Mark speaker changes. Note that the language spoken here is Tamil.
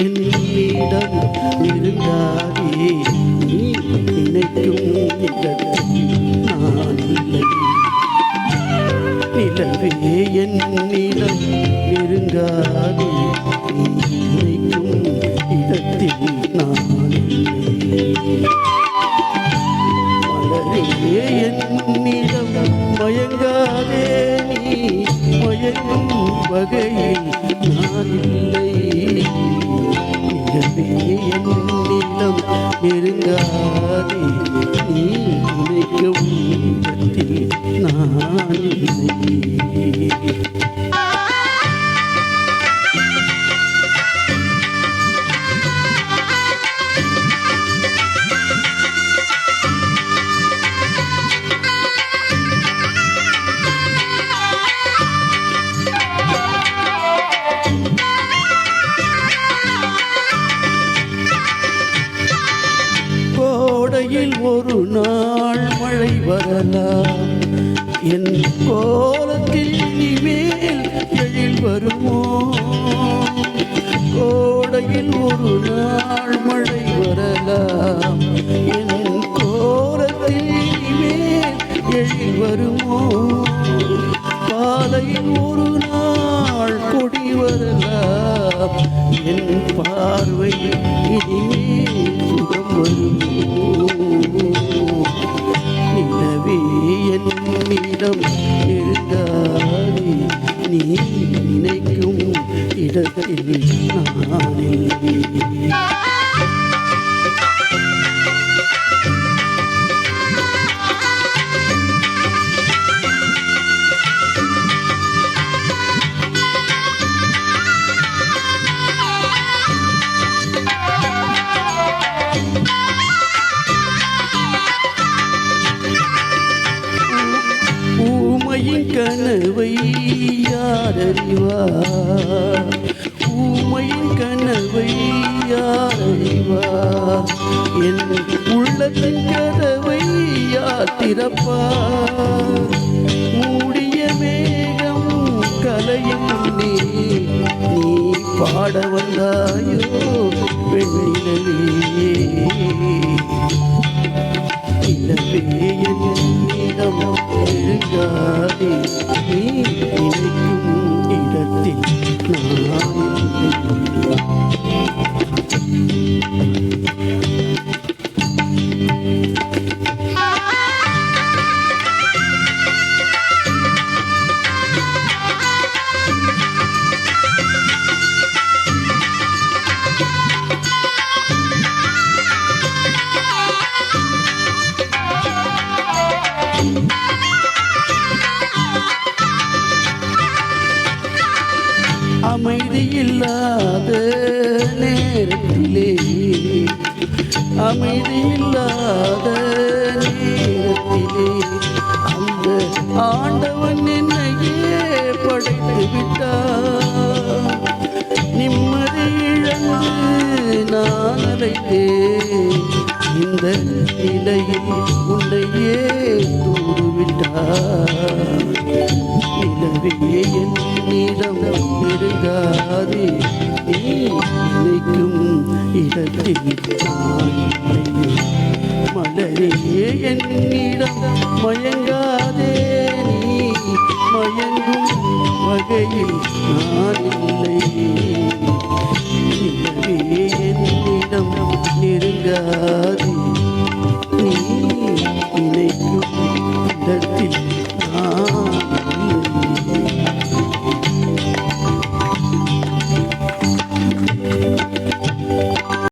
Speaker 1: என்னிடம் இருந்தாதே நீ நினைக்கும் இடத்தில் நான் இல்லை. நிலவே என்னிடம் நெருங்காதே நீ நினைக்கும் இடத்தில் நான் இல்லை. மலரே என்னிடம் மயங்காதே நீ மயங்கும் வகையில் நான் இல்லை. நிலவே என்னிடம் நெருங்காதே நீ நினைக்கும் இடத்தில் நான் இல்லை. கோடையில் ஒரு நாள் மழை வரலாம், என் கோலத்தில் இனிமேல் எழில் வருமோ? கோடையில் ஒரு நாள் மழை வரலாம், என் கோலத்தில் இனிமேல் எழில் வருமோ? பாலையில் ஒரு நாள் கொடி வரலாம், என் பார்வை இனிமேல் சுகம் வருமோ? நிலவே என்னிடம் நெருங்காதே நீ நினைக்கும் இடத்தில் நான் இல்லை. ஊமையின் கனவை யார் அறிவார்? ஊமையின் கனவை யார் அறிவார்? என் உள்ளத்தின் கதவை யார் திறப்பார்? மூடிய மேகம் கலையும் முன்னே நீ பாட வந்தாயோ வெண்ணிலவே. நிலவே என்னிடம் நெருங்காதே நீ நினைக்கும் இடத்தில் நான் இல்லை. அமைதியில்லாத நேரத்திலே அமைதியில்லாத நேரத்திலே அந்த ஆண்டவன் என்னையே படைத்து விட்டார். நிம்மதி இழந்து நான் அலைந்தேன், இந்த நிலையில் உன்னையே தூவிட்டார். நிலவே என்னிடம் நெருங்காதே நீ நினைக்கும் இடத்தில் நான் இல்லை. மலரே என்னிடம் மயங்காதே நீ மயங்கும் வகையில் நான் இல்லை. நிலவே என்னிடம் நெருங்காதே நீ நினைக்கும்